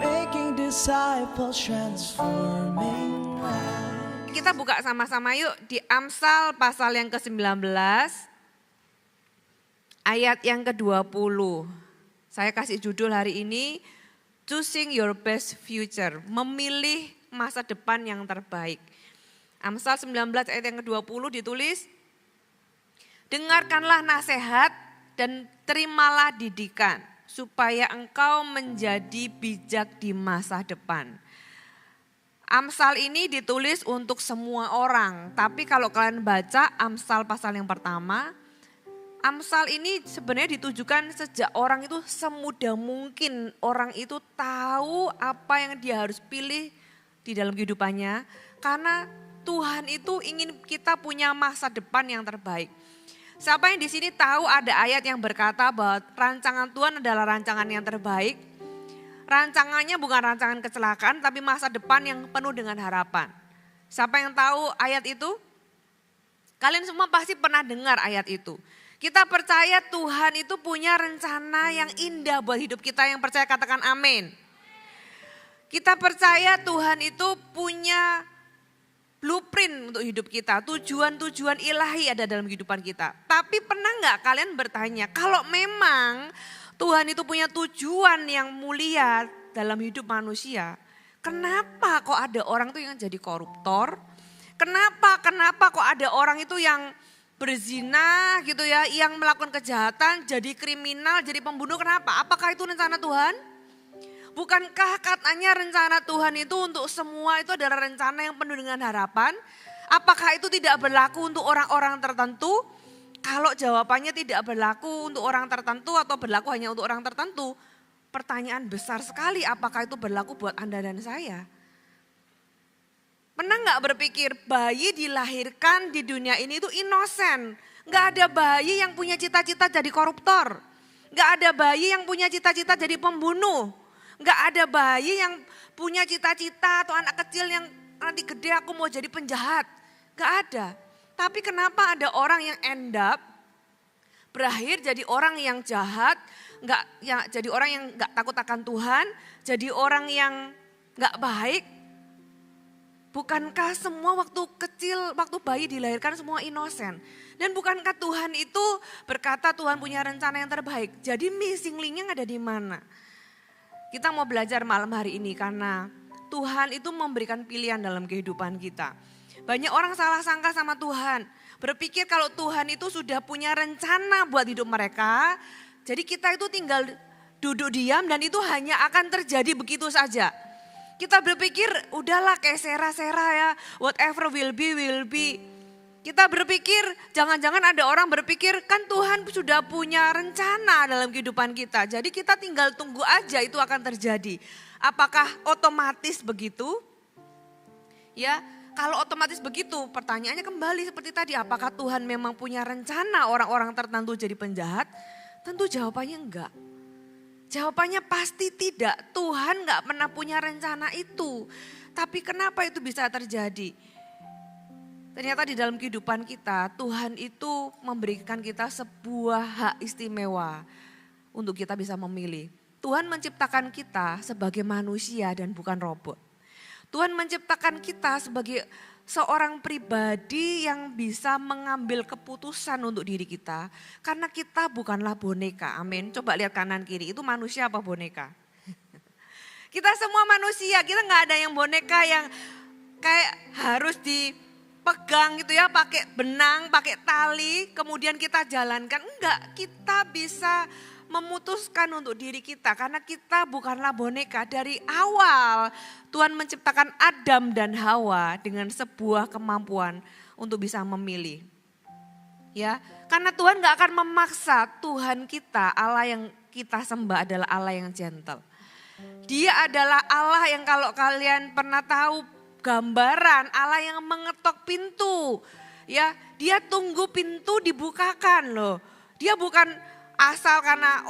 making disciples, transforming lives. Kita buka sama-sama yuk di Amsal pasal yang ke-19 ayat yang ke-20. Saya kasih judul hari ini Choosing Your Best Future, memilih masa depan yang terbaik. Amsal 19 ayat yang ke-20 ditulis, dengarkanlah nasihat dan terimalah didikan, supaya engkau menjadi bijak di masa depan. Amsal ini ditulis untuk semua orang, tapi kalau kalian baca Amsal pasal yang pertama, Amsal ini sebenarnya ditujukan sejak orang itu semudah mungkin orang itu tahu apa yang dia harus pilih di dalam kehidupannya, karena Tuhan itu ingin kita punya masa depan yang terbaik. Siapa yang di sini tahu ada ayat yang berkata bahwa rancangan Tuhan adalah rancangan yang terbaik? Rancangannya bukan rancangan kecelakaan, tapi masa depan yang penuh dengan harapan. Siapa yang tahu ayat itu? Kalian semua pasti pernah dengar ayat itu. Kita percaya Tuhan itu punya rencana yang indah buat hidup kita. Yang percaya katakan amin. Kita percaya Tuhan itu punya blueprint untuk hidup kita. Tujuan-tujuan ilahi ada dalam kehidupan kita. Tapi pernah nggak kalian bertanya, kalau memang Tuhan itu punya tujuan yang mulia dalam hidup manusia, kenapa kok ada orang itu yang jadi koruptor? Kenapa kok ada orang itu yang berzina gitu ya, yang melakukan kejahatan, jadi kriminal, jadi pembunuh, kenapa? Apakah itu rencana Tuhan? Bukankah katanya rencana Tuhan itu untuk semua itu adalah rencana yang penuh dengan harapan? Apakah itu tidak berlaku untuk orang-orang tertentu? Kalau jawabannya tidak berlaku untuk orang tertentu atau berlaku hanya untuk orang tertentu, pertanyaan besar sekali, apakah itu berlaku buat Anda dan saya? Pernah nggak berpikir bayi dilahirkan di dunia ini itu inosen? Nggak ada bayi yang punya cita-cita jadi koruptor. Nggak ada bayi yang punya cita-cita jadi pembunuh. Nggak ada bayi yang punya cita-cita atau anak kecil yang nanti gede aku mau jadi penjahat. Nggak ada. Tapi kenapa ada orang yang end up berakhir jadi orang yang jahat, jadi orang yang nggak takut akan Tuhan, jadi orang yang nggak baik? Bukankah semua waktu kecil, waktu bayi dilahirkan semua inosen? Dan bukankah Tuhan itu berkata Tuhan punya rencana yang terbaik? Jadi missing link-nya ada di mana? Kita mau belajar malam hari ini karena Tuhan itu memberikan pilihan dalam kehidupan kita. Banyak orang salah sangka sama Tuhan. Berpikir kalau Tuhan itu sudah punya rencana buat hidup mereka. Jadi kita itu tinggal duduk diam dan itu hanya akan terjadi begitu saja. Kita berpikir udahlah kayak sera-sera ya, whatever will be will be. Kita berpikir jangan-jangan ada orang berpikir kan Tuhan sudah punya rencana dalam kehidupan kita. Jadi kita tinggal tunggu aja itu akan terjadi. Apakah otomatis begitu? Ya. Kalau otomatis begitu, pertanyaannya kembali seperti tadi, apakah Tuhan memang punya rencana orang-orang tertentu jadi penjahat? Tentu jawabannya enggak. Jawabannya pasti tidak, Tuhan enggak pernah punya rencana itu. Tapi kenapa itu bisa terjadi? Ternyata di dalam kehidupan kita, Tuhan itu memberikan kita sebuah hak istimewa untuk kita bisa memilih. Tuhan menciptakan kita sebagai manusia dan bukan robot. Tuhan menciptakan kita sebagai seorang pribadi yang bisa mengambil keputusan untuk diri kita. Karena kita bukanlah boneka, amin. Coba lihat kanan kiri, itu manusia apa boneka? Kita semua manusia, kita gak ada yang boneka yang kayak harus dipegang gitu ya, pakai benang, pakai tali, kemudian kita jalankan. Enggak, kita bisa memutuskan untuk diri kita karena kita bukanlah boneka. Dari awal Tuhan menciptakan Adam dan Hawa dengan sebuah kemampuan untuk bisa memilih. Ya, karena Tuhan gak akan memaksa. Tuhan kita, Allah yang kita sembah adalah Allah yang gentle. Dia adalah Allah yang kalau kalian pernah tahu gambaran Allah yang mengetok pintu. Ya, dia tunggu pintu dibukakan loh. Dia bukan asal karena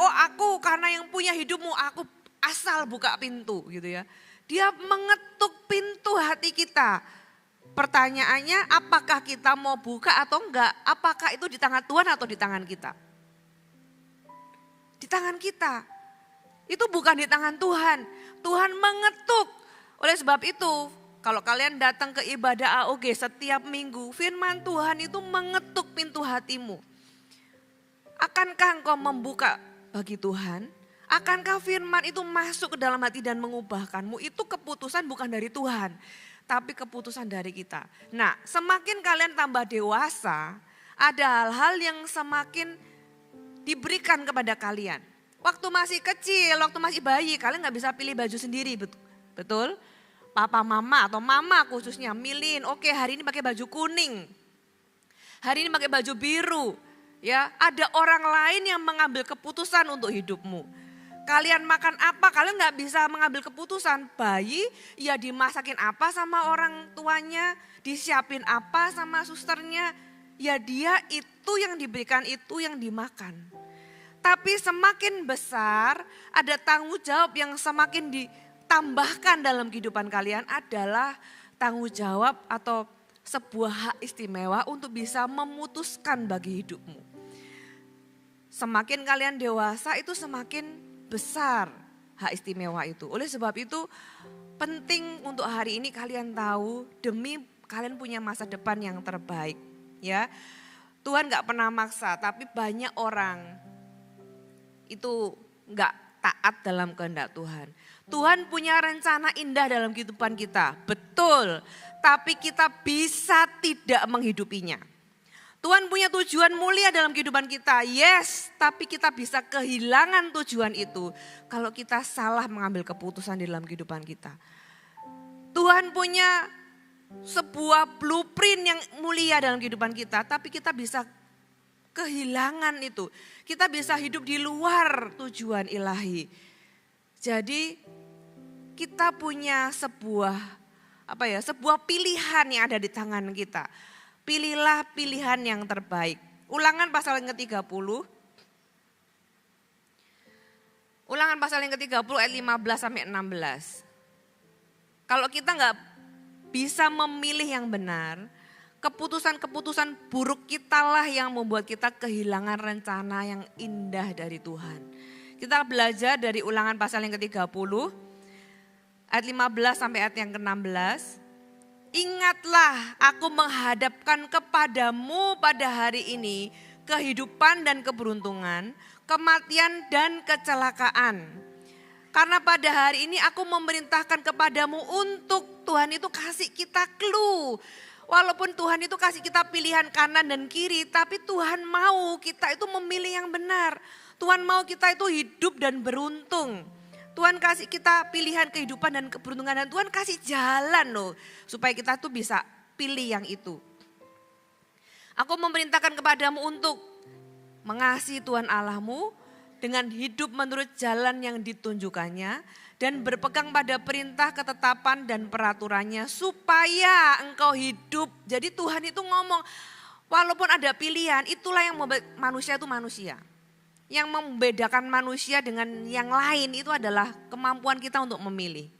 karena yang punya hidupmu aku asal buka pintu gitu ya. Dia mengetuk pintu hati kita. Pertanyaannya apakah kita mau buka atau enggak? Apakah itu di tangan Tuhan atau di tangan kita? Di tangan kita. Itu bukan di tangan Tuhan. Tuhan mengetuk. Oleh sebab itu, kalau kalian datang ke ibadah AOG setiap minggu, firman Tuhan itu mengetuk pintu hatimu. Akankah engkau membuka bagi Tuhan? Akankah firman itu masuk ke dalam hati dan mengubahkanmu? Itu keputusan bukan dari Tuhan, tapi keputusan dari kita. Nah, semakin kalian tambah dewasa, ada hal-hal yang semakin diberikan kepada kalian. Waktu masih kecil, waktu masih bayi, kalian gak bisa pilih baju sendiri, betul? Papa mama atau mama khususnya milihin, oke hari ini pakai baju kuning, hari ini pakai baju biru. Ya, ada orang lain yang mengambil keputusan untuk hidupmu. Kalian makan apa, kalian gak bisa mengambil keputusan. Bayi, ya dimasakin apa sama orang tuanya, disiapin apa sama susternya. Ya dia itu yang diberikan, itu yang dimakan. Tapi semakin besar, ada tanggung jawab yang semakin ditambahkan dalam kehidupan kalian adalah tanggung jawab atau sebuah hak istimewa untuk bisa memutuskan bagi hidupmu. Semakin kalian dewasa itu semakin besar hak istimewa itu. Oleh sebab itu penting untuk hari ini kalian tahu demi kalian punya masa depan yang terbaik. Ya, Tuhan gak pernah maksa, tapi banyak orang itu gak taat dalam kehendak Tuhan. Tuhan punya rencana indah dalam kehidupan kita, betul. Tapi kita bisa tidak menghidupinya. Tuhan punya tujuan mulia dalam kehidupan kita, yes. Tapi kita bisa kehilangan tujuan itu kalau kita salah mengambil keputusan di dalam kehidupan kita. Tuhan punya sebuah blueprint yang mulia dalam kehidupan kita, tapi kita bisa kehilangan itu. Kita bisa hidup di luar tujuan ilahi. Jadi kita punya sebuah pilihan yang ada di tangan kita. Pilihlah pilihan yang terbaik. Ulangan pasal yang ke-30. Ulangan pasal yang ke-30 ayat 15 sampai 16. Kalau kita enggak bisa memilih yang benar, keputusan-keputusan buruk kitalah yang membuat kita kehilangan rencana yang indah dari Tuhan. Kita belajar dari Ulangan pasal yang ke-30, ayat 15 sampai ayat yang ke-16. Ingatlah, aku menghadapkan kepadamu pada hari ini kehidupan dan keberuntungan, kematian dan kecelakaan. Karena pada hari ini aku memerintahkan kepadamu untuk, Tuhan itu kasih kita clue. Walaupun Tuhan itu kasih kita pilihan kanan dan kiri, tapi Tuhan mau kita itu memilih yang benar. Tuhan mau kita itu hidup dan beruntung. Tuhan kasih kita pilihan kehidupan dan keberuntungan, dan Tuhan kasih jalan loh supaya kita tuh bisa pilih yang itu. Aku memerintahkan kepadamu untuk mengasihi Tuhan Allahmu dengan hidup menurut jalan yang ditunjukkannya dan berpegang pada perintah, ketetapan dan peraturannya supaya engkau hidup. Jadi Tuhan itu ngomong, walaupun ada pilihan, itulah yang membuat manusia itu manusia. Yang membedakan manusia dengan yang lain itu adalah kemampuan kita untuk memilih.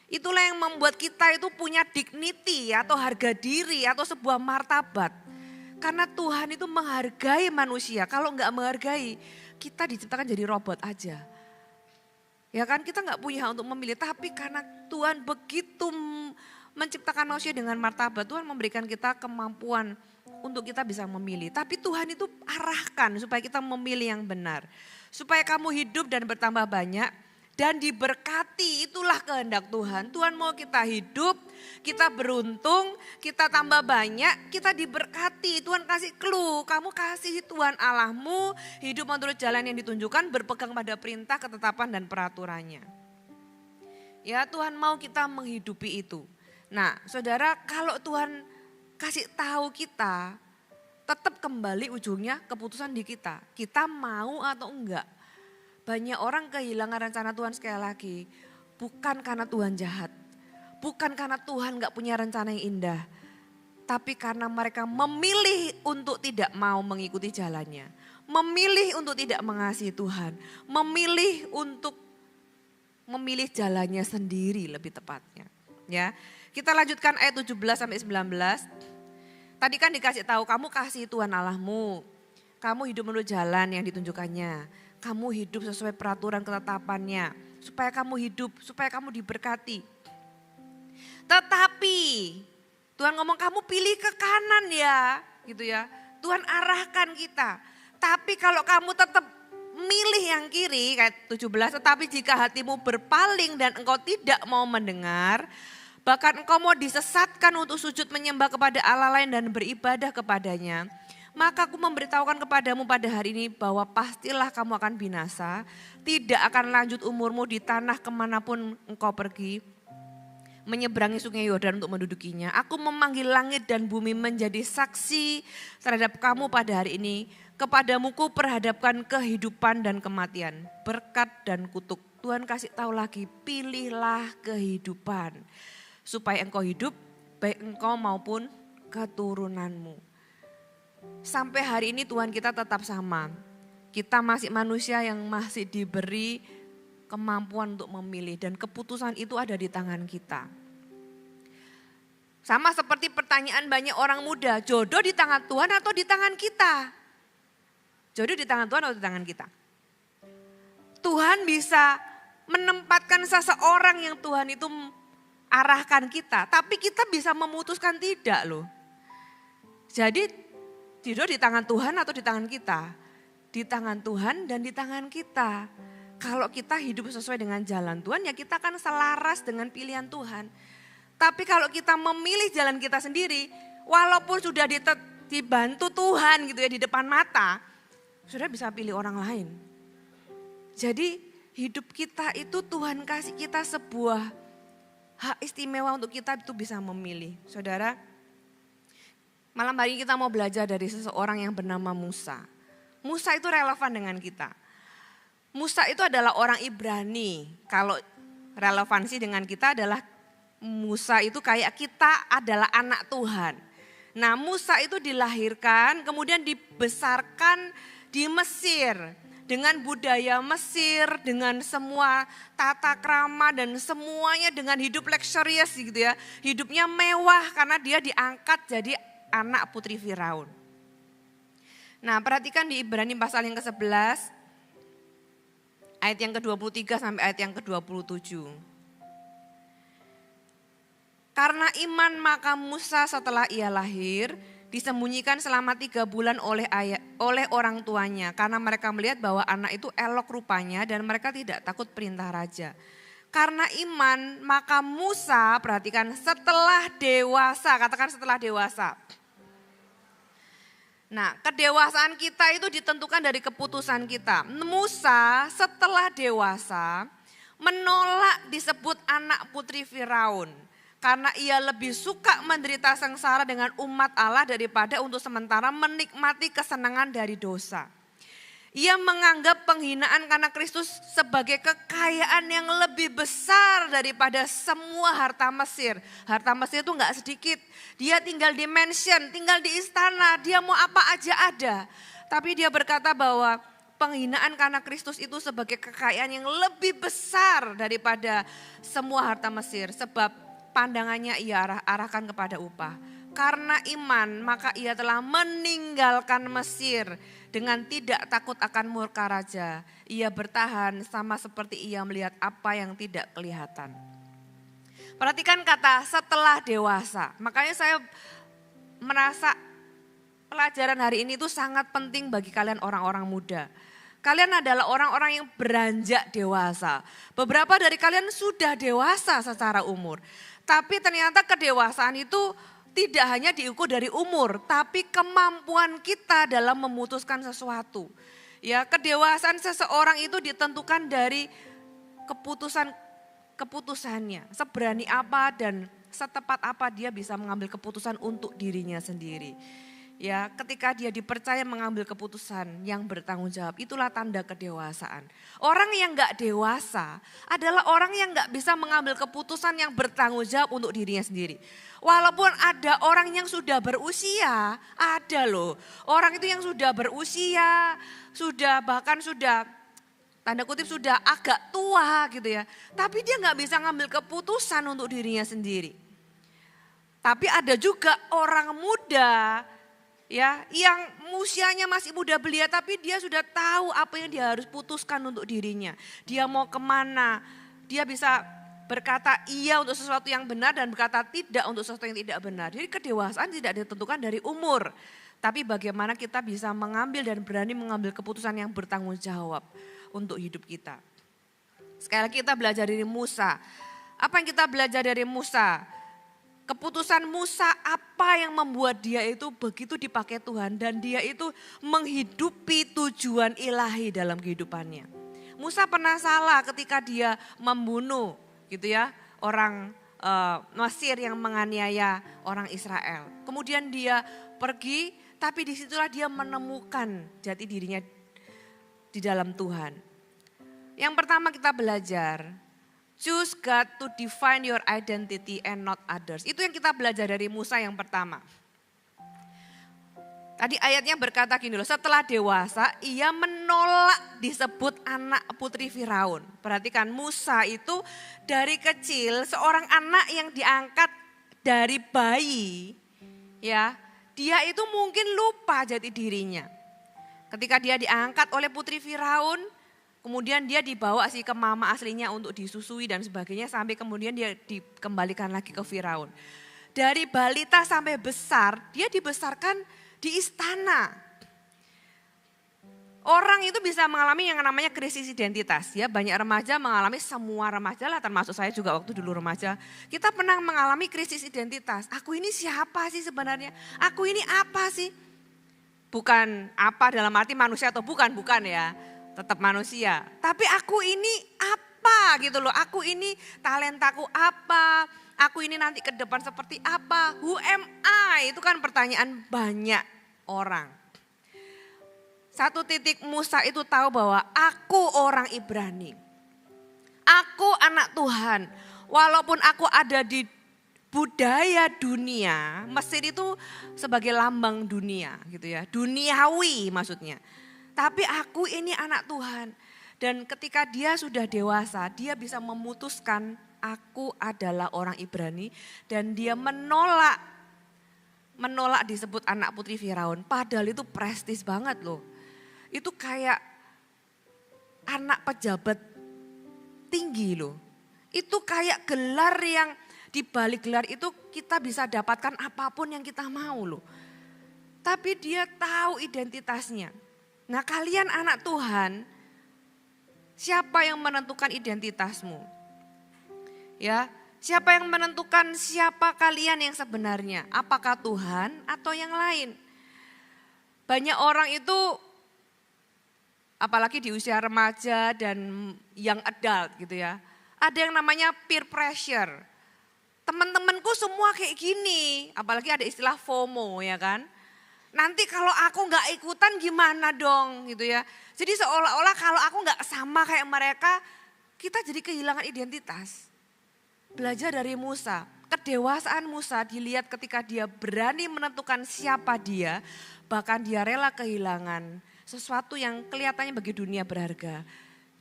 Itulah yang membuat kita itu punya dignity atau harga diri atau sebuah martabat. Karena Tuhan itu menghargai manusia. Kalau enggak menghargai, kita diciptakan jadi robot aja. Ya kan, kita enggak punya hak untuk memilih. Tapi karena Tuhan begitu menciptakan manusia dengan martabat, Tuhan memberikan kita kemampuan untuk kita bisa memilih. Tapi Tuhan itu arahkan supaya kita memilih yang benar. Supaya kamu hidup dan bertambah banyak dan diberkati, itulah kehendak Tuhan. Tuhan mau kita hidup, kita beruntung, kita tambah banyak, kita diberkati. Tuhan kasih clue, kamu kasih Tuhan Allahmu, hidup menurut jalan yang ditunjukkan, berpegang pada perintah, ketetapan dan peraturannya. Ya, Tuhan mau kita menghidupi itu. Nah, saudara, kalau Tuhan kasih tahu kita, tetap kembali ujungnya keputusan di kita. Kita mau atau enggak. Banyak orang kehilangan rencana Tuhan sekali lagi. Bukan karena Tuhan jahat. Bukan karena Tuhan gak punya rencana yang indah. Tapi karena mereka memilih untuk tidak mau mengikuti jalannya. Memilih untuk tidak mengasihi Tuhan. Memilih untuk memilih jalannya sendiri lebih tepatnya. Ya, kita lanjutkan ayat 17 sampai 19. Tadi kan dikasih tahu, kamu kasih Tuhan Allahmu. Kamu hidup menurut jalan yang ditunjukkannya. kamu hidup sesuai peraturan ketetapannya. Supaya kamu hidup, supaya kamu diberkati. Tetapi Tuhan ngomong kamu pilih ke kanan ya, gitu ya. Tuhan arahkan kita. Tapi kalau kamu tetap milih yang kiri, kayak 17, tetapi jika hatimu berpaling dan engkau tidak mau mendengar, bahkan engkau mau disesatkan untuk sujud menyembah kepada Allah lain dan beribadah kepadanya, maka aku memberitahukan kepadamu pada hari ini bahwa pastilah kamu akan binasa, tidak akan lanjut umurmu di tanah kemanapun engkau pergi, menyeberangi sungai Yordan untuk mendudukinya. Aku memanggil langit dan bumi menjadi saksi terhadap kamu pada hari ini. Kepadamu ku perhadapkan kehidupan dan kematian, berkat dan kutuk. Tuhan kasih tahu lagi, pilihlah kehidupan supaya engkau hidup, baik engkau maupun keturunanmu. Sampai hari ini Tuhan kita tetap sama. Kita masih manusia yang masih diberi kemampuan untuk memilih dan keputusan itu ada di tangan kita. Sama seperti pertanyaan banyak orang muda, jodoh di tangan Tuhan atau di tangan kita? Jodoh di tangan Tuhan atau di tangan kita? Tuhan bisa menempatkan seseorang yang Tuhan itu arahkan kita, tapi kita bisa memutuskan tidak loh. Jadi jodoh di tangan Tuhan atau di tangan kita? Di tangan Tuhan dan di tangan kita. Kalau kita hidup sesuai dengan jalan Tuhan, ya kita akan selaras dengan pilihan Tuhan. Tapi kalau kita memilih jalan kita sendiri, walaupun sudah dibantu Tuhan gitu ya di depan mata, sudah bisa pilih orang lain. Jadi hidup kita itu Tuhan kasih kita sebuah hak istimewa untuk kita itu bisa memilih. Saudara, malam hari ini kita mau belajar dari seseorang yang bernama Musa. Musa itu relevan dengan kita. Musa itu adalah orang Ibrani. Kalau relevansi dengan kita adalah Musa itu kayak kita adalah anak Tuhan. Nah, Musa itu dilahirkan kemudian dibesarkan di Mesir. Dengan budaya Mesir, dengan semua tata krama dan semuanya dengan hidup luxurious gitu ya. Hidupnya mewah karena dia diangkat jadi anak putri Firaun. Nah, perhatikan di Ibrani pasal yang ke-11 ayat yang ke-23 sampai ayat yang ke-27. Karena iman maka Musa setelah ia lahir disembunyikan selama 3 bulan oleh orang tuanya karena mereka melihat bahwa anak itu elok rupanya dan mereka tidak takut perintah raja. Karena iman maka Musa, perhatikan, setelah dewasa, katakan setelah dewasa. Nah, kedewasaan kita itu ditentukan dari keputusan kita. Musa setelah dewasa menolak disebut anak putri Firaun. Karena ia lebih suka menderita sengsara dengan umat Allah daripada untuk sementara menikmati kesenangan dari dosa. Ia menganggap penghinaan karena Kristus sebagai kekayaan yang lebih besar daripada semua harta Mesir. Harta Mesir itu enggak sedikit. Dia tinggal di mansion, tinggal di istana, dia mau apa aja ada. Tapi dia berkata bahwa penghinaan karena Kristus itu sebagai kekayaan yang lebih besar daripada semua harta Mesir. Sebab pandangannya ia arahkan kepada upah. Karena iman maka ia telah meninggalkan Mesir dengan tidak takut akan murka raja. Ia bertahan sama seperti ia melihat apa yang tidak kelihatan. Perhatikan kata setelah dewasa. Makanya saya merasa pelajaran hari ini itu sangat penting bagi kalian orang-orang muda. Kalian adalah orang-orang yang beranjak dewasa. Beberapa dari kalian sudah dewasa secara umur. Tapi ternyata kedewasaan itu tidak hanya diukur dari umur, tapi kemampuan kita dalam memutuskan sesuatu. Ya, kedewasaan seseorang itu ditentukan dari keputusannya. Seberani apa dan setepat apa dia bisa mengambil keputusan untuk dirinya sendiri. Ya, ketika dia dipercaya mengambil keputusan yang bertanggung jawab, itulah tanda kedewasaan. Orang yang enggak dewasa adalah orang yang enggak bisa mengambil keputusan yang bertanggung jawab untuk dirinya sendiri. Walaupun ada orang yang sudah berusia, ada loh. Orang itu yang sudah berusia, bahkan sudah tanda kutip sudah agak tua gitu ya. Tapi dia enggak bisa ngambil keputusan untuk dirinya sendiri. Tapi ada juga orang muda Ya, yang usianya masih muda belia tapi dia sudah tahu apa yang dia harus putuskan untuk dirinya. Dia mau kemana, dia bisa berkata iya untuk sesuatu yang benar dan berkata tidak untuk sesuatu yang tidak benar. Jadi kedewasaan tidak ditentukan dari umur. Tapi bagaimana kita bisa mengambil dan berani mengambil keputusan yang bertanggung jawab untuk hidup kita. Sekali lagi kita belajar dari Musa. Apa yang kita belajar dari Musa? Keputusan Musa apa yang membuat dia itu begitu dipakai Tuhan dan dia itu menghidupi tujuan ilahi dalam kehidupannya. Musa pernah salah ketika dia membunuh gitu ya orang Mesir yang menganiaya orang Israel. Kemudian dia pergi tapi disitulah dia menemukan jati dirinya di dalam Tuhan. Yang pertama kita belajar, choose God to define your identity and not others. Itu yang kita belajar dari Musa yang pertama. Tadi ayatnya berkata gini loh, setelah dewasa ia menolak disebut anak putri Firaun. Perhatikan Musa itu dari kecil seorang anak yang diangkat dari bayi. Ya, dia itu mungkin lupa jati dirinya. Ketika dia diangkat oleh putri Firaun, kemudian dia dibawa sih ke mama aslinya untuk disusui dan sebagainya sampai kemudian dia dikembalikan lagi ke Firaun. Dari balita sampai besar, dia dibesarkan di istana. Orang itu bisa mengalami yang namanya krisis identitas. Ya, banyak remaja mengalami, semua remaja lah termasuk saya juga waktu dulu remaja. Kita pernah mengalami krisis identitas. Aku ini siapa sih sebenarnya? Aku ini apa sih? Bukan apa dalam arti manusia atau bukan ya. Tetap manusia. Tapi aku ini apa gitu loh. Aku ini talentaku apa. Aku ini nanti ke depan seperti apa. Who am I? Itu kan pertanyaan banyak orang. Satu titik Musa itu tahu bahwa aku orang Ibrani. Aku anak Tuhan. Walaupun aku ada di budaya dunia, Mesir itu sebagai lambang dunia gitu ya. Duniawi maksudnya. Tapi aku ini anak Tuhan. Dan ketika dia sudah dewasa, dia bisa memutuskan aku adalah orang Ibrani. Dan dia menolak disebut anak putri Firaun. Padahal itu prestis banget loh. Itu kayak anak pejabat tinggi loh. Itu kayak gelar yang di balik gelar itu kita bisa dapatkan apapun yang kita mau loh. Tapi dia tahu identitasnya. Nah kalian anak Tuhan, siapa yang menentukan identitasmu? Ya, siapa yang menentukan siapa kalian yang sebenarnya? Apakah Tuhan atau yang lain? Banyak orang itu apalagi di usia remaja dan young adult gitu ya. Ada yang namanya peer pressure. Teman-temanku semua kayak gini, apalagi ada istilah FOMO ya kan. Nanti kalau aku gak ikutan gimana dong gitu ya. Jadi seolah-olah kalau aku gak sama kayak mereka, kita jadi kehilangan identitas. Belajar dari Musa, kedewasaan Musa dilihat ketika dia berani menentukan siapa dia, bahkan dia rela kehilangan sesuatu yang kelihatannya bagi dunia berharga.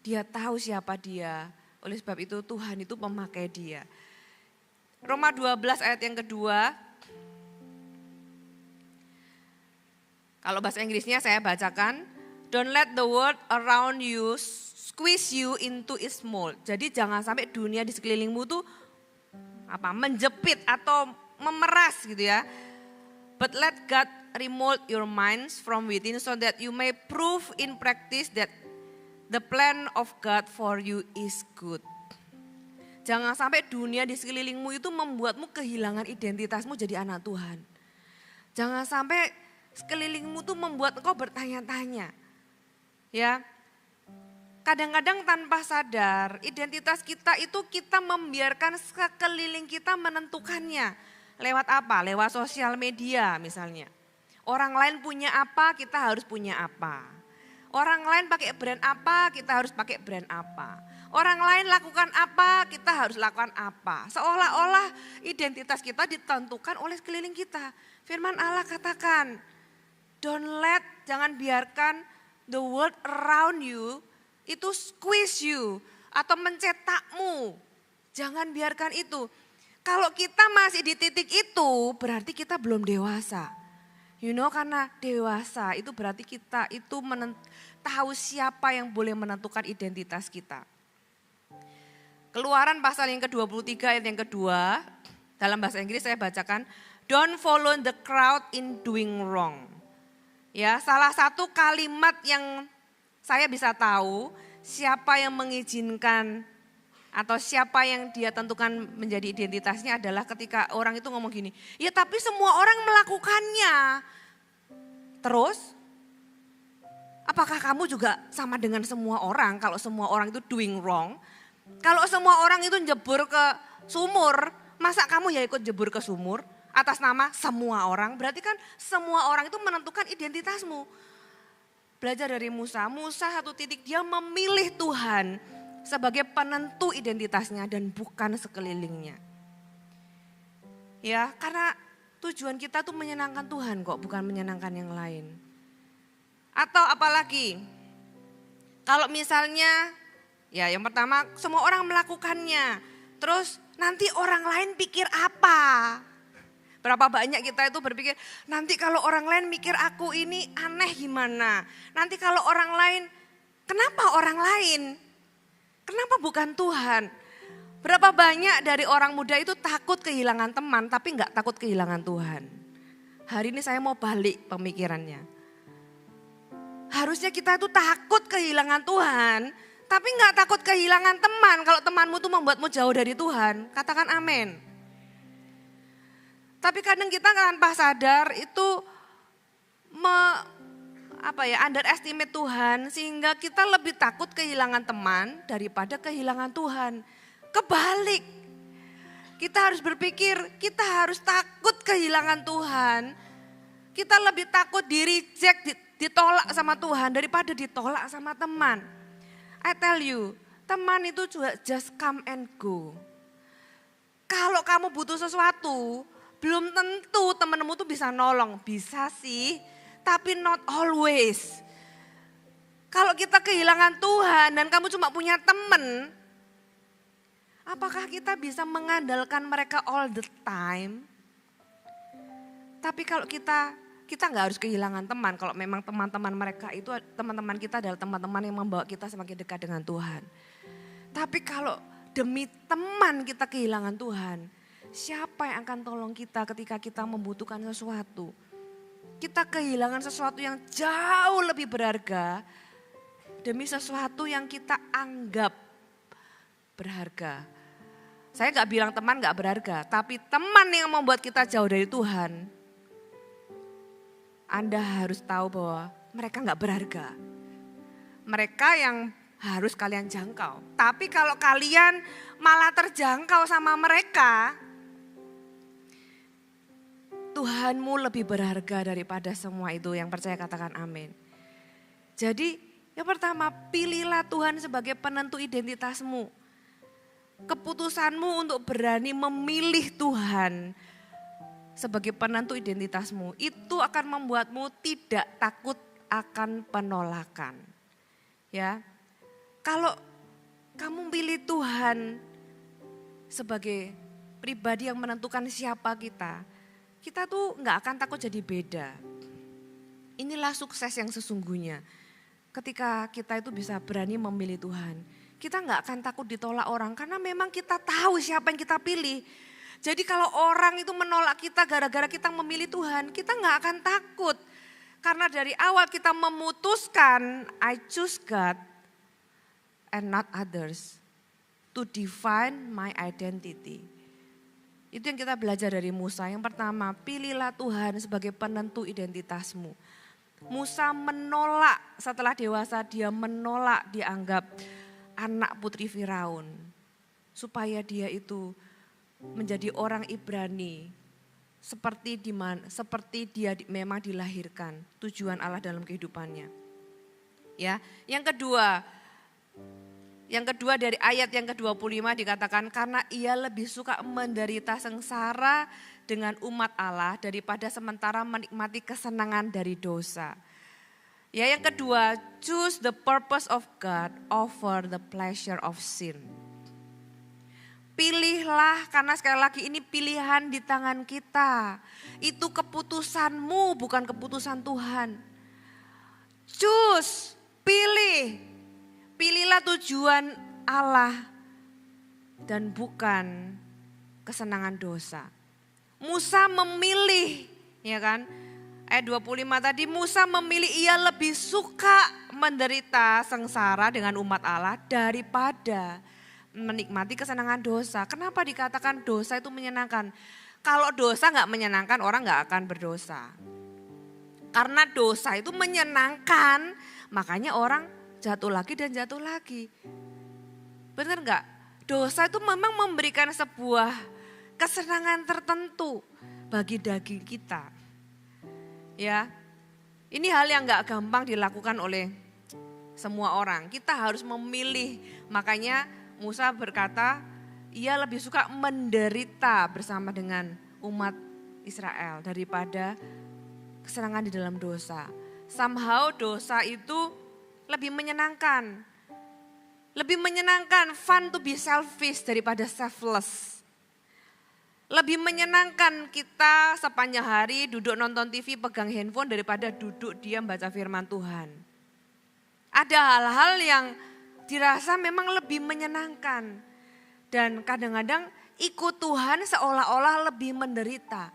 Dia tahu siapa dia, oleh sebab itu Tuhan itu memakai dia. Roma 12 ayat yang kedua, kalau bahasa Inggrisnya saya bacakan, don't let the world around you squeeze you into its mold. Jadi jangan sampai dunia di sekelilingmu tuh menjepit atau memeras gitu ya. But let God remold your minds from within so that you may prove in practice that the plan of God for you is good. Jangan sampai dunia di sekelilingmu itu membuatmu kehilangan identitasmu jadi anak Tuhan. Jangan sampai sekelilingmu tuh membuat engkau bertanya-tanya. Ya. Kadang-kadang tanpa sadar identitas kita itu kita membiarkan sekeliling kita menentukannya. Lewat apa? Lewat sosial media misalnya. Orang lain punya apa, kita harus punya apa. Orang lain pakai brand apa, kita harus pakai brand apa. Orang lain lakukan apa, kita harus lakukan apa. Seolah-olah identitas kita ditentukan oleh sekeliling kita. Firman Allah katakan, jangan biarkan the world around you itu squeeze you atau mencetakmu. Jangan biarkan itu. Kalau kita masih di titik itu berarti kita belum dewasa. Karena dewasa itu berarti kita itu tahu siapa yang boleh menentukan identitas kita. Keluaran pasal yang ke-23 ayat yang kedua, dalam bahasa Inggris saya bacakan, don't follow the crowd in doing wrong. Ya, salah satu kalimat yang saya bisa tahu siapa yang mengizinkan atau siapa yang dia tentukan menjadi identitasnya adalah ketika orang itu ngomong gini, ya tapi semua orang melakukannya. Terus, apakah kamu juga sama dengan semua orang kalau semua orang itu doing wrong? Kalau semua orang itu jebur ke sumur, masa kamu ya ikut jebur ke sumur atas nama semua orang? Berarti kan semua orang itu menentukan identitasmu. Belajar dari Musa, satu titik dia memilih Tuhan sebagai penentu identitasnya dan bukan sekelilingnya. Ya, karena tujuan kita tuh menyenangkan Tuhan kok, bukan menyenangkan yang lain. Atau apalagi, kalau misalnya, ya yang pertama semua orang melakukannya, terus nanti orang lain pikir apa? Berapa banyak kita itu berpikir, nanti kalau orang lain mikir aku ini aneh gimana? Nanti kalau orang lain, kenapa orang lain? Kenapa bukan Tuhan? Berapa banyak dari orang muda itu takut kehilangan teman tapi enggak takut kehilangan Tuhan. Hari ini saya mau balik pemikirannya. Harusnya kita itu takut kehilangan Tuhan tapi enggak takut kehilangan teman. Kalau temanmu itu membuatmu jauh dari Tuhan, katakan amin. Tapi kadang kita tanpa sadar itu underestimate Tuhan sehingga kita lebih takut kehilangan teman daripada kehilangan Tuhan. Kebalik, kita harus berpikir kita harus takut kehilangan Tuhan. Kita lebih takut di-reject, ditolak sama Tuhan daripada ditolak sama teman. I tell you, teman itu juga just come and go. Kalau kamu butuh sesuatu, belum tentu temanmu tuh bisa nolong. Bisa sih, tapi not always. Kalau kita kehilangan Tuhan dan kamu cuma punya teman, apakah kita bisa mengandalkan mereka all the time? Tapi kalau kita nggak harus kehilangan teman. Kalau memang teman-teman mereka itu, teman-teman kita adalah teman-teman yang membawa kita semakin dekat dengan Tuhan. Tapi kalau demi teman kita kehilangan Tuhan, siapa yang akan tolong kita ketika kita membutuhkan sesuatu? Kita kehilangan sesuatu yang jauh lebih berharga demi sesuatu yang kita anggap berharga. Saya gak bilang teman gak berharga, tapi teman yang membuat kita jauh dari Tuhan, Anda harus tahu bahwa mereka gak berharga. Mereka yang harus kalian jangkau. Tapi kalau kalian malah terjangkau sama mereka, Tuhanmu lebih berharga daripada semua itu. Yang percaya katakan amin. Jadi yang pertama, pilihlah Tuhan sebagai penentu identitasmu. Keputusanmu untuk berani memilih Tuhan sebagai penentu identitasmu, itu akan membuatmu tidak takut akan penolakan. Ya, kalau kamu pilih Tuhan sebagai pribadi yang menentukan siapa kita tuh nggak akan takut jadi beda. Inilah sukses yang sesungguhnya. Ketika kita itu bisa berani memilih Tuhan, kita nggak akan takut ditolak orang karena memang kita tahu siapa yang kita pilih. Jadi kalau orang itu menolak kita gara-gara kita memilih Tuhan, kita nggak akan takut. Karena dari awal kita memutuskan, I choose God and not others to define my identity. Itu yang kita belajar dari Musa. Yang pertama, pilihlah Tuhan sebagai penentu identitasmu. Musa menolak, setelah dewasa dia menolak dianggap anak putri Firaun. Supaya dia itu menjadi orang Ibrani seperti dia memang dilahirkan, tujuan Allah dalam kehidupannya. Ya, yang kedua dari ayat yang ke-25 dikatakan karena ia lebih suka menderita sengsara dengan umat Allah daripada sementara menikmati kesenangan dari dosa. Ya, yang kedua, choose the purpose of God over the pleasure of sin. Pilihlah, karena sekali lagi ini pilihan di tangan kita. Itu keputusanmu, bukan keputusan Tuhan. Choose, pilih. Pilihlah tujuan Allah dan bukan kesenangan dosa. Musa memilih, ya kan? Ayat 25 tadi, Musa memilih ia lebih suka menderita sengsara dengan umat Allah daripada menikmati kesenangan dosa. Kenapa dikatakan dosa itu menyenangkan? Kalau dosa nggak menyenangkan, orang nggak akan berdosa. Karena dosa itu menyenangkan, makanya orang jatuh lagi dan jatuh lagi. Benar nggak? Dosa itu memang memberikan sebuah kesenangan tertentu bagi daging kita. Ya, ini hal yang nggak gampang dilakukan oleh semua orang. Kita harus memilih, makanya Musa berkata, ia lebih suka menderita bersama dengan umat Israel daripada kesenangan di dalam dosa. Somehow dosa itu lebih menyenangkan. Lebih menyenangkan, fun to be selfish daripada selfless. Lebih menyenangkan kita sepanjang hari duduk nonton TV pegang handphone daripada duduk diam baca firman Tuhan. Ada hal-hal yang dirasa memang lebih menyenangkan. Dan kadang-kadang ikut Tuhan seolah-olah lebih menderita.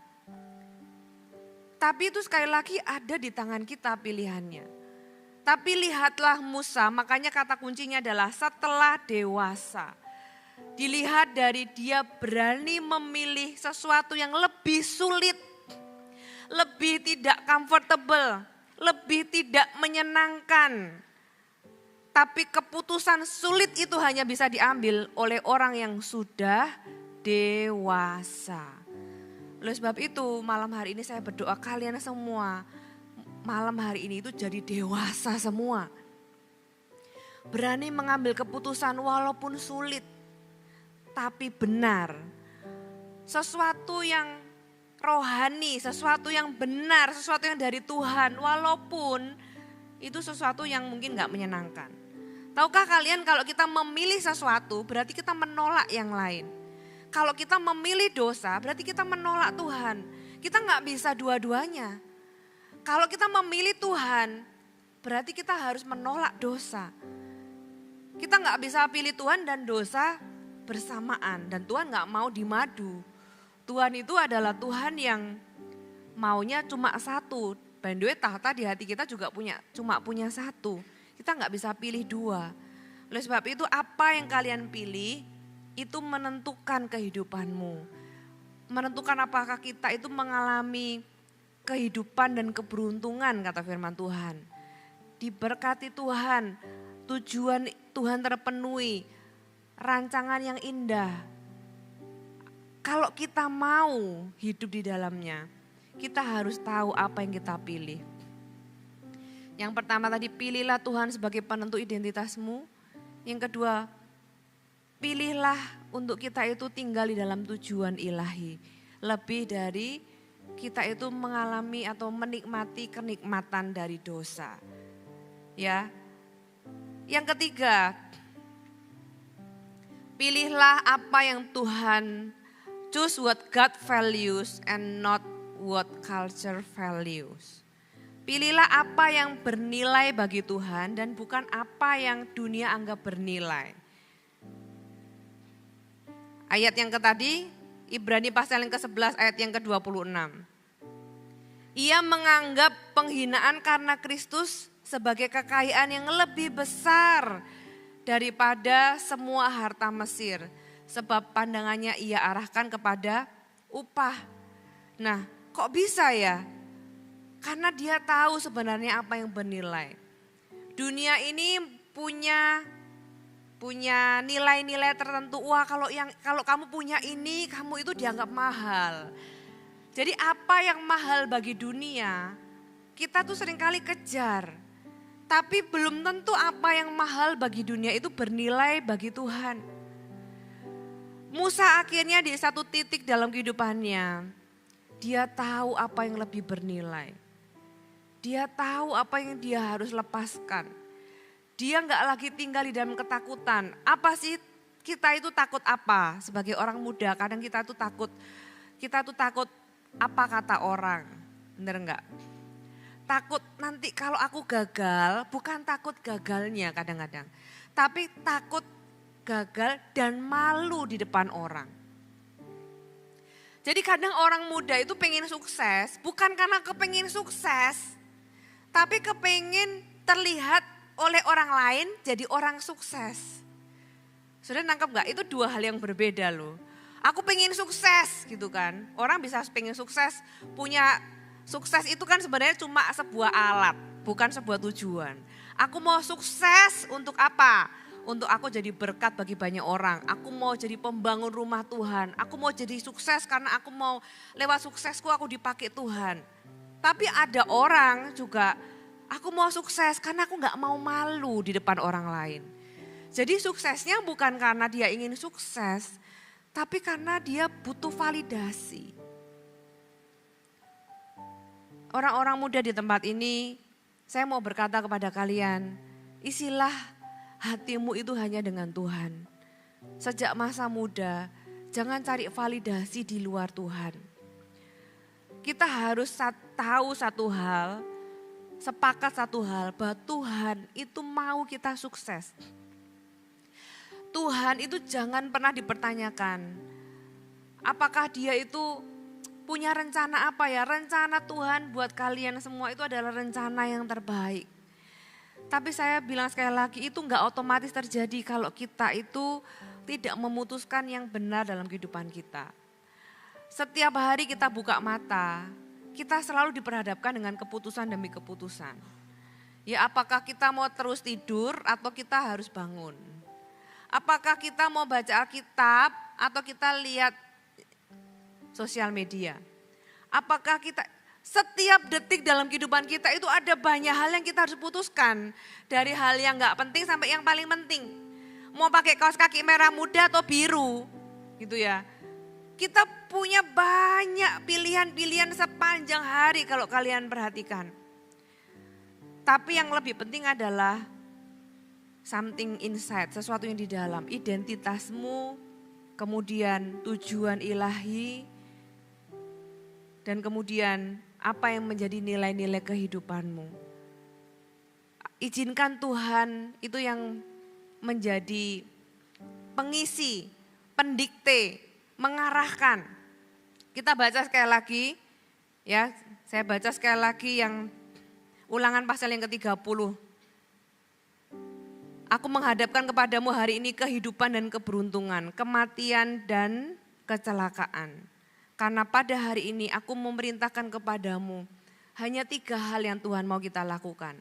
Tapi itu sekali lagi ada di tangan kita pilihannya. Tapi lihatlah Musa, makanya kata kuncinya adalah setelah dewasa. Dilihat dari dia berani memilih sesuatu yang lebih sulit. Lebih tidak comfortable, lebih tidak menyenangkan. Tapi keputusan sulit itu hanya bisa diambil oleh orang yang sudah dewasa. Oleh sebab itu malam hari ini saya berdoa kalian semua malam hari ini itu jadi dewasa semua. Berani mengambil keputusan walaupun sulit, tapi benar. Sesuatu yang rohani, sesuatu yang benar, sesuatu yang dari Tuhan walaupun itu sesuatu yang mungkin gak menyenangkan. Tahukah kalian kalau kita memilih sesuatu berarti kita menolak yang lain. Kalau kita memilih dosa berarti kita menolak Tuhan. Kita gak bisa dua-duanya. Kalau kita memilih Tuhan berarti kita harus menolak dosa. Kita gak bisa pilih Tuhan dan dosa bersamaan. Dan Tuhan gak mau dimadu. Tuhan itu adalah Tuhan yang maunya cuma satu. By the way, tahta di hati kita juga cuma punya satu. Kita nggak bisa pilih dua. Oleh sebab itu apa yang kalian pilih itu menentukan kehidupanmu. Menentukan apakah kita itu mengalami kehidupan dan keberuntungan kata firman Tuhan. Diberkati Tuhan, tujuan Tuhan terpenuhi, rancangan yang indah. Kalau kita mau hidup di dalamnya, kita harus tahu apa yang kita pilih. Yang pertama tadi pilihlah Tuhan sebagai penentu identitasmu. Yang kedua, pilihlah untuk kita itu tinggal di dalam tujuan ilahi. Lebih dari kita itu mengalami atau menikmati kenikmatan dari dosa. Ya. Yang ketiga, pilihlah apa yang Tuhan, choose what God values and not what culture values. Pilihlah apa yang bernilai bagi Tuhan dan bukan apa yang dunia anggap bernilai. Ayat yang tadi, Ibrani pasal yang ke-11 ayat yang ke-26. Ia menganggap penghinaan karena Kristus sebagai kekayaan yang lebih besar daripada semua harta Mesir. Sebab pandangannya ia arahkan kepada upah. Nah, kok bisa ya? Karena dia tahu sebenarnya apa yang bernilai. Dunia ini punya nilai-nilai tertentu. Wah, kalau kamu punya ini, kamu itu dianggap mahal. Jadi apa yang mahal bagi dunia, kita tuh seringkali kejar. Tapi belum tentu apa yang mahal bagi dunia itu bernilai bagi Tuhan. Musa akhirnya di satu titik dalam kehidupannya, dia tahu apa yang lebih bernilai. Dia tahu apa yang dia harus lepaskan. Dia nggak lagi tinggal di dalam ketakutan. Apa sih kita itu takut apa? Sebagai orang muda kadang kita tuh takut apa kata orang. Bener enggak? Takut nanti kalau aku gagal, bukan takut gagalnya kadang-kadang. Tapi takut gagal dan malu di depan orang. Jadi kadang orang muda itu pengen sukses, bukan karena kepengen sukses, tapi kepengen terlihat oleh orang lain jadi orang sukses. Sudah nangkep gak? Itu dua hal yang berbeda loh. Aku pengen sukses gitu kan. Orang bisa pengen sukses, punya sukses itu kan sebenarnya cuma sebuah alat, bukan sebuah tujuan. Aku mau sukses untuk apa? Untuk aku jadi berkat bagi banyak orang. Aku mau jadi pembangun rumah Tuhan. Aku mau jadi sukses karena aku mau lewat suksesku aku dipakai Tuhan. Tapi ada orang juga, aku mau sukses karena aku gak mau malu di depan orang lain. Jadi suksesnya bukan karena dia ingin sukses, tapi karena dia butuh validasi. Orang-orang muda di tempat ini, saya mau berkata kepada kalian, isilah hatimu itu hanya dengan Tuhan. Sejak masa muda, jangan cari validasi di luar Tuhan. Kita harus tahu satu hal, sepakat satu hal, bahwa Tuhan itu mau kita sukses. Tuhan itu jangan pernah dipertanyakan, apakah dia itu punya rencana apa ya? Rencana Tuhan buat kalian semua itu adalah rencana yang terbaik. Tapi saya bilang sekali lagi, itu enggak otomatis terjadi kalau kita itu tidak memutuskan yang benar dalam kehidupan kita. Setiap hari kita buka mata, kita selalu diperhadapkan dengan keputusan demi keputusan. Ya apakah kita mau terus tidur atau kita harus bangun? Apakah kita mau baca Alkitab atau kita lihat sosial media? Apakah kita, setiap detik dalam kehidupan kita itu ada banyak hal yang kita harus putuskan. Dari hal yang gak penting sampai yang paling penting. Mau pakai kaos kaki merah muda atau biru gitu ya. Kita punya banyak pilihan-pilihan sepanjang hari kalau kalian perhatikan. Tapi yang lebih penting adalah something inside, sesuatu yang di dalam, identitasmu, kemudian tujuan ilahi, dan kemudian apa yang menjadi nilai-nilai kehidupanmu. Izinkan Tuhan itu yang menjadi pengisi, pendikte, mengarahkan. Kita baca sekali lagi, ya saya baca sekali lagi yang Ulangan pasal yang ke-30. Aku menghadapkan kepadamu hari ini kehidupan dan keberuntungan, kematian dan kecelakaan. Karena pada hari ini aku memerintahkan kepadamu hanya 3 hal yang Tuhan mau kita lakukan.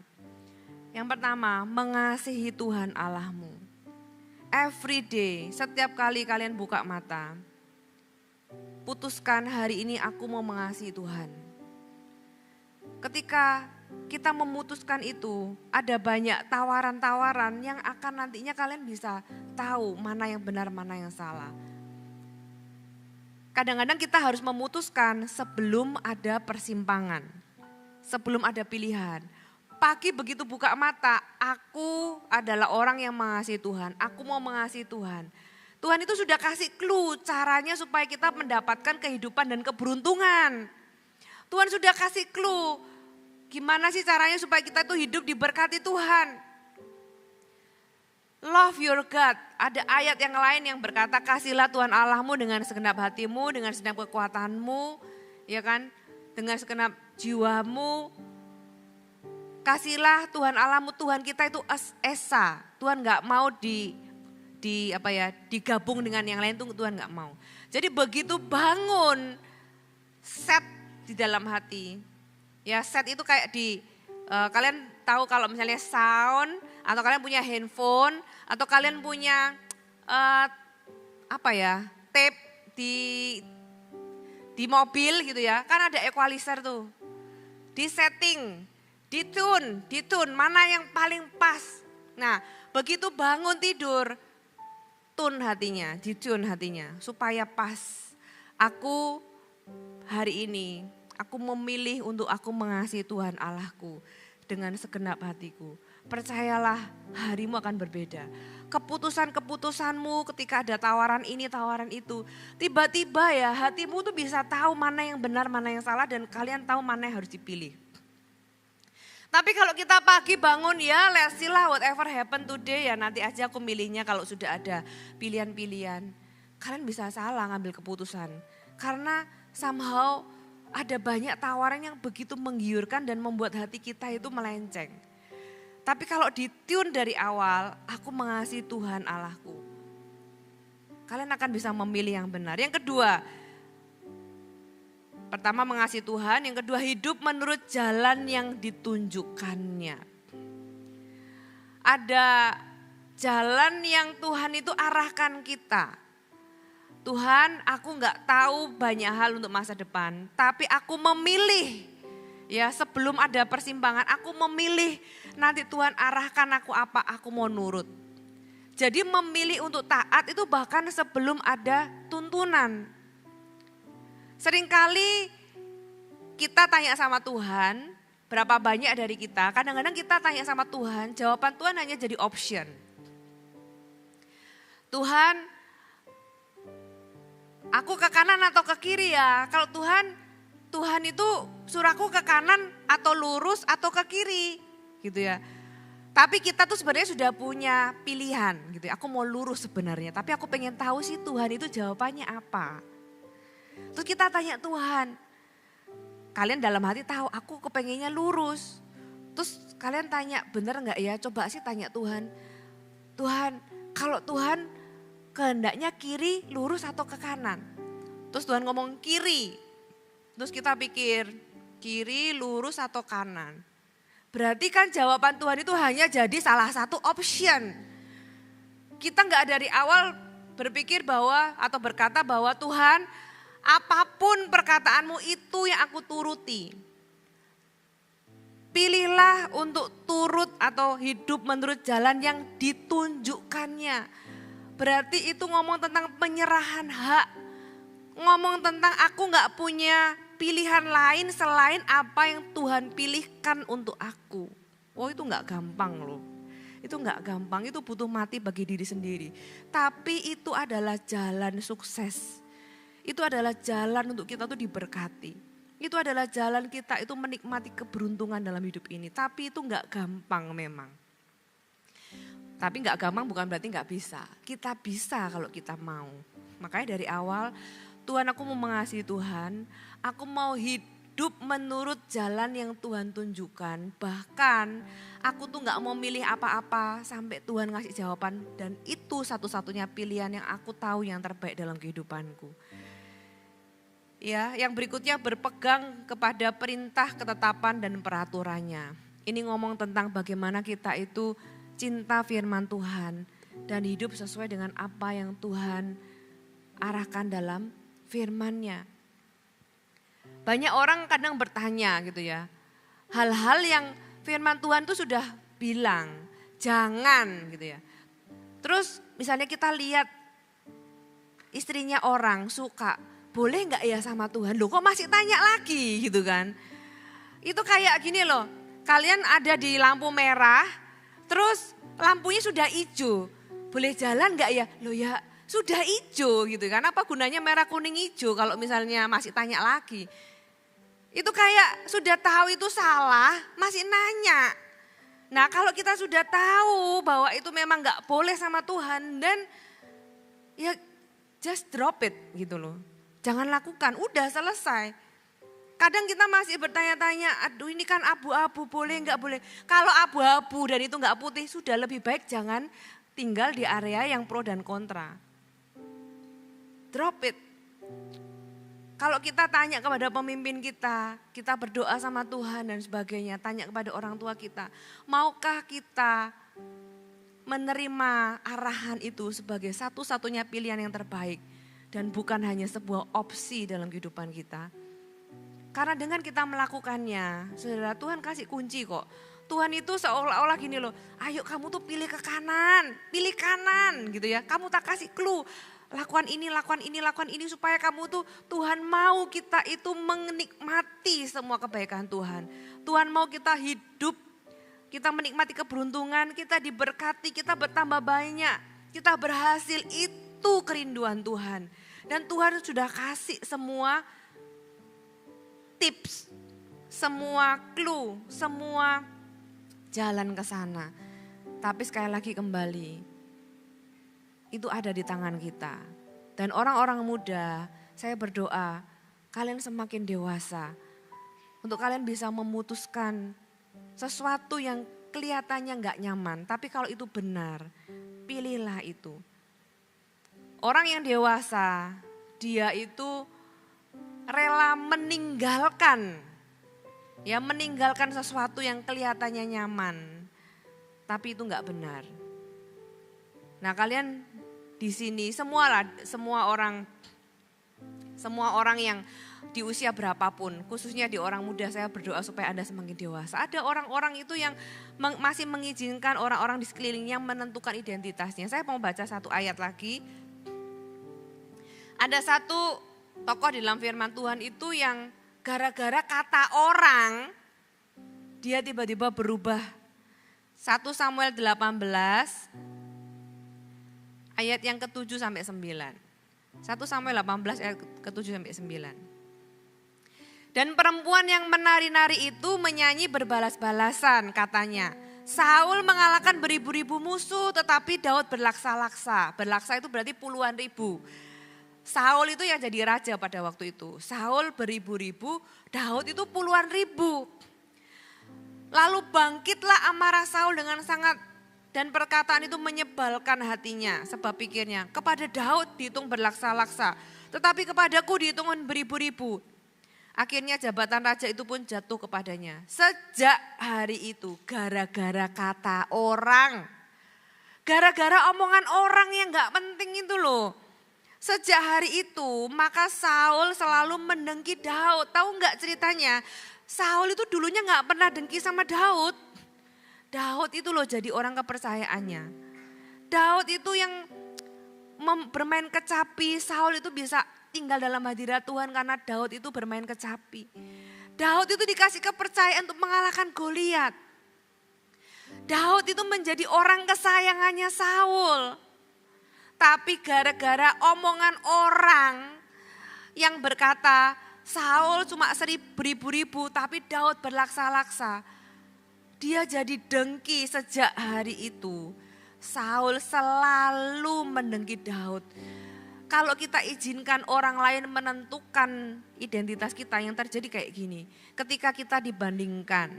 Yang pertama, mengasihi Tuhan Allahmu. Every day, setiap kali kalian buka mata, putuskan hari ini aku mau mengasihi Tuhan. Ketika kita memutuskan itu, ada banyak tawaran-tawaran yang akan nantinya kalian bisa tahu mana yang benar, mana yang salah. Kadang-kadang kita harus memutuskan sebelum ada persimpangan, sebelum ada pilihan. Pagi begitu buka mata, aku adalah orang yang mengasihi Tuhan, aku mau mengasihi Tuhan. Tuhan itu sudah kasih clue caranya supaya kita mendapatkan kehidupan dan keberuntungan. Tuhan sudah kasih clue. Gimana sih caranya supaya kita itu hidup diberkati Tuhan? Love your God. Ada ayat yang lain yang berkata kasihlah Tuhan Allahmu dengan segenap hatimu, dengan segenap kekuatanmu, ya kan? Dengan segenap jiwamu. Kasihlah Tuhan Allahmu, Tuhan kita itu esa. Tuhan enggak mau digabung dengan yang lain, tuh Tuhan enggak mau. Jadi begitu bangun set di dalam hati. Ya set itu kayak kalian tahu kalau misalnya sound atau kalian punya handphone atau kalian punya tape di mobil gitu ya. Kan ada equalizer tuh. Di setting, di tune mana yang paling pas. Nah, begitu bangun tidur tune hatinya, di tune hatinya supaya pas. Aku hari ini aku memilih untuk aku mengasihi Tuhan Allahku dengan segenap hatiku. percayalah harimu akan berbeda. Keputusan-keputusanmu ketika ada tawaran ini, tawaran itu. Tiba-tiba ya hatimu tuh bisa tahu mana yang benar, mana yang salah dan kalian tahu mana yang harus dipilih. Tapi kalau kita pagi bangun ya let's see lah whatever happen today ya nanti aja aku milihnya kalau sudah ada pilihan-pilihan. Kalian bisa salah ngambil keputusan. Karena somehow ada banyak tawaran yang begitu menggiurkan dan membuat hati kita itu melenceng. Tapi kalau ditune dari awal, aku mengasihi Tuhan Allahku. Kalian akan bisa memilih yang benar. Yang kedua, pertama mengasihi Tuhan, yang kedua hidup menurut jalan yang ditunjukkannya. Ada jalan yang Tuhan itu arahkan kita. Tuhan, aku nggak tahu banyak hal untuk masa depan, tapi aku memilih. Ya sebelum ada persimpangan, aku memilih nanti Tuhan arahkan aku apa, aku mau nurut. Jadi memilih untuk taat itu bahkan sebelum ada tuntunan. Seringkali kita tanya sama Tuhan, berapa banyak dari kita, kadang-kadang kita tanya sama Tuhan, jawaban Tuhan hanya jadi option. Tuhan, aku ke kanan atau ke kiri ya? Kalau Tuhan itu suruh aku ke kanan atau lurus atau ke kiri gitu ya. Tapi kita tuh sebenarnya sudah punya pilihan gitu ya. Aku mau lurus sebenarnya, tapi aku pengen tahu sih Tuhan itu jawabannya apa. Terus kita tanya Tuhan, kalian dalam hati tahu aku kepengennya lurus. Terus kalian tanya bener gak ya, coba sih tanya Tuhan. Tuhan kalau Tuhan kehendaknya kiri lurus atau ke kanan. Terus Tuhan ngomong kiri. Terus kita pikir kiri lurus atau kanan. Berarti kan jawaban Tuhan itu hanya jadi salah satu option. Kita gak dari awal berpikir bahwa atau berkata bahwa Tuhan apapun perkataanmu itu yang aku turuti. Pilihlah untuk turut atau hidup menurut jalan yang ditunjukkannya. Berarti itu ngomong tentang penyerahan hak. Ngomong tentang aku gak punya pilihan lain selain apa yang Tuhan pilihkan untuk aku. Oh itu gak gampang loh. Itu gak gampang, itu butuh mati bagi diri sendiri. Tapi itu adalah jalan sukses. Itu adalah jalan untuk kita tuh diberkati. Itu adalah jalan kita itu menikmati keberuntungan dalam hidup ini. Tapi itu gak gampang memang. Tapi gak gampang bukan berarti gak bisa. Kita bisa kalau kita mau. Makanya dari awal Tuhan aku mau mengasihi Tuhan, aku mau hidup menurut jalan yang Tuhan tunjukkan. Bahkan aku tuh gak mau milih apa-apa sampai Tuhan ngasih jawaban. Dan itu satu-satunya pilihan yang aku tahu yang terbaik dalam kehidupanku. Ya, yang berikutnya berpegang kepada perintah, ketetapan dan peraturannya. Ini ngomong tentang bagaimana kita itu cinta firman Tuhan dan hidup sesuai dengan apa yang Tuhan arahkan dalam firman-Nya. Banyak orang kadang bertanya gitu ya, hal-hal yang firman Tuhan itu sudah bilang, jangan gitu ya. Terus misalnya kita lihat istrinya orang suka, boleh gak ya sama Tuhan? Loh kok masih tanya lagi gitu kan. Itu kayak gini loh, kalian ada di lampu merah, terus lampunya sudah hijau, boleh jalan gak ya? Loh ya sudah hijau gitu kan, apa gunanya merah kuning hijau kalau misalnya masih tanya lagi. Itu kayak sudah tahu itu salah masih nanya. Nah kalau kita sudah tahu bahwa itu memang gak boleh sama Tuhan dan ya just drop it gitu loh. Jangan lakukan, udah selesai. Kadang kita masih bertanya-tanya, aduh ini kan abu-abu boleh gak boleh. Kalau abu-abu dan itu gak putih sudah lebih baik jangan tinggal di area yang pro dan kontra. Drop it. Kalau kita tanya kepada pemimpin kita berdoa sama Tuhan dan sebagainya, tanya kepada orang tua kita, maukah kita menerima arahan itu sebagai satu-satunya pilihan yang terbaik dan bukan hanya sebuah opsi dalam kehidupan kita. Karena dengan kita melakukannya, saudara, Tuhan kasih kunci kok. Tuhan itu seolah-olah gini loh, ayo kamu tuh pilih ke kanan, pilih kanan gitu ya. Kamu tak kasih clue. Lakukan ini, lakukan ini, lakukan ini supaya kamu tuh Tuhan mau kita itu menikmati semua kebaikan Tuhan. Tuhan mau kita hidup kita menikmati keberuntungan, kita diberkati, kita bertambah banyak, kita berhasil, itu kerinduan Tuhan. Dan Tuhan sudah kasih semua tips, semua clue, semua jalan ke sana. Tapi sekali lagi kembali, itu ada di tangan kita. Dan orang-orang muda, saya berdoa, kalian semakin dewasa. Untuk kalian bisa memutuskan sesuatu yang kelihatannya gak nyaman. Tapi kalau itu benar, pilihlah itu. Orang yang dewasa, dia itu rela meninggalkan. Ya, meninggalkan sesuatu yang kelihatannya nyaman. Tapi itu gak benar. Nah, kalian di sini semua orang yang di usia berapapun, khususnya di orang muda, saya berdoa supaya Anda semakin dewasa. Ada orang-orang itu yang masih mengizinkan orang-orang di sekelilingnya menentukan identitasnya. Saya mau baca satu ayat lagi. Ada satu tokoh di dalam firman Tuhan itu yang gara-gara kata orang, dia tiba-tiba berubah. 1 Samuel 18 ayat yang ke-7 sampai 9. 1 Samuel 18 ayat ke-7 sampai 9. Dan perempuan yang menari-nari itu menyanyi berbalas-balasan, katanya. Saul mengalahkan beribu-ribu musuh, tetapi Daud berlaksa-laksa. Berlaksa itu berarti puluhan ribu. Saul itu yang jadi raja pada waktu itu. Saul beribu-ribu, Daud itu puluhan ribu. Lalu bangkitlah amarah Saul dengan sangat, dan perkataan itu menyebalkan hatinya. Sebab pikirnya, kepada Daud dihitung berlaksa-laksa, tetapi kepadaku dihitung beribu-ribu. Akhirnya jabatan raja itu pun jatuh kepadanya. Sejak hari itu gara-gara kata orang. Gara-gara omongan orang yang gak penting itu loh. Sejak hari itu maka Saul selalu mendengki Daud. Tahu gak ceritanya? Saul itu dulunya gak pernah dengki sama Daud. Daud itu loh jadi orang kepercayaannya. Daud itu yang bermain kecapi, Saul itu bisa tinggal dalam hadirat Tuhan karena Daud itu bermain kecapi. Daud itu dikasih kepercayaan untuk mengalahkan Goliat. Daud itu menjadi orang kesayangannya Saul. Tapi gara-gara omongan orang yang berkata Saul cuma beribu-ribu tapi Daud berlaksa-laksa. Dia jadi dengki sejak hari itu. Saul selalu mendengki Daud. Kalau kita izinkan orang lain menentukan identitas kita, yang terjadi kayak gini. Ketika kita dibandingkan,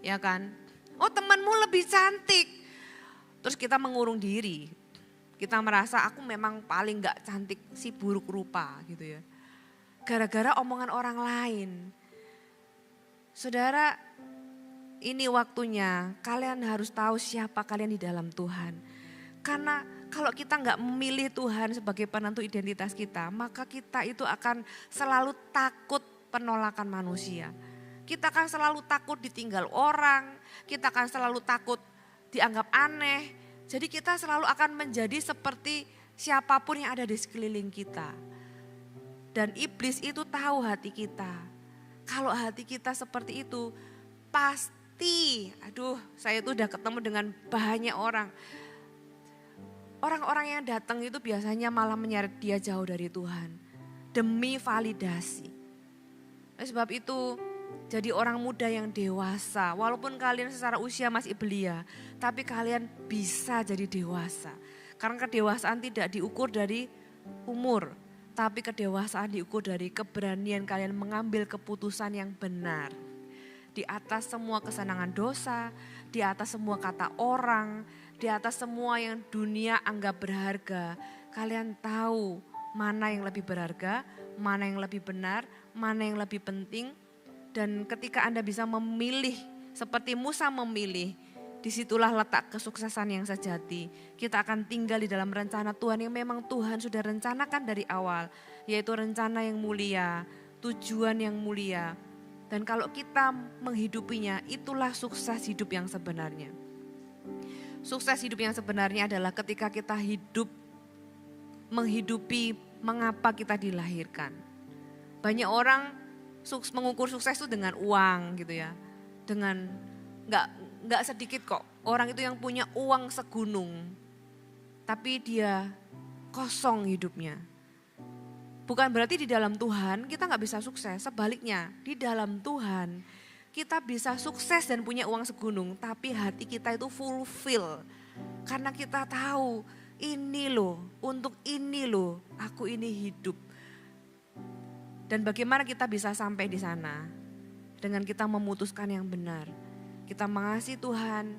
ya kan? Oh, temanmu lebih cantik. Terus kita mengurung diri. Kita merasa aku memang paling gak cantik, si buruk rupa gitu ya. Gara-gara omongan orang lain. Saudara, ini waktunya kalian harus tahu siapa kalian di dalam Tuhan. Karena kalau kita nggak memilih Tuhan sebagai penentu identitas kita, maka kita itu akan selalu takut penolakan manusia. Kita akan selalu takut ditinggal orang, kita akan selalu takut dianggap aneh. Jadi kita selalu akan menjadi seperti siapapun yang ada di sekeliling kita. Dan iblis itu tahu hati kita. Kalau hati kita seperti itu, pasti, saya itu udah ketemu dengan banyak orang. Orang-orang yang datang itu biasanya malah menyeret dia jauh dari Tuhan. Demi validasi. Sebab itu jadi orang muda yang dewasa. Walaupun kalian secara usia masih belia. Tapi kalian bisa jadi dewasa. Karena kedewasaan tidak diukur dari umur. Tapi kedewasaan diukur dari keberanian kalian mengambil keputusan yang benar. Di atas semua kesenangan dosa, di atas semua kata orang, di atas semua yang dunia anggap berharga. Kalian tahu mana yang lebih berharga, mana yang lebih benar, mana yang lebih penting. Dan ketika Anda bisa memilih seperti Musa memilih, disitulah letak kesuksesan yang sejati. Kita akan tinggal di dalam rencana Tuhan yang memang Tuhan sudah rencanakan dari awal. Yaitu rencana yang mulia, tujuan yang mulia. Dan kalau kita menghidupinya, itulah sukses hidup yang sebenarnya. Sukses hidup yang sebenarnya adalah ketika kita menghidupi mengapa kita dilahirkan. Banyak orang mengukur sukses itu dengan uang gitu ya. Dengan nggak nggak sedikit kok orang itu yang punya uang segunung, tapi dia kosong hidupnya. Bukan berarti di dalam Tuhan kita nggak bisa sukses, sebaliknya di dalam Tuhan kita bisa sukses dan punya uang segunung, tapi hati kita itu fulfill. Karena kita tahu ini loh, untuk ini loh aku ini hidup. Dan bagaimana kita bisa sampai di sana? Dengan kita memutuskan yang benar. Kita mengasihi Tuhan,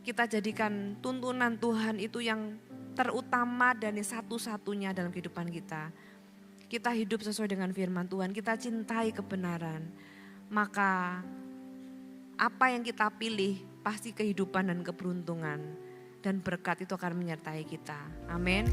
kita jadikan tuntunan Tuhan itu yang terutama dan satu-satunya dalam kehidupan kita. Kita hidup sesuai dengan firman Tuhan, kita cintai kebenaran. Maka apa yang kita pilih pasti kehidupan dan keberuntungan. Dan berkat itu akan menyertai kita. Amin.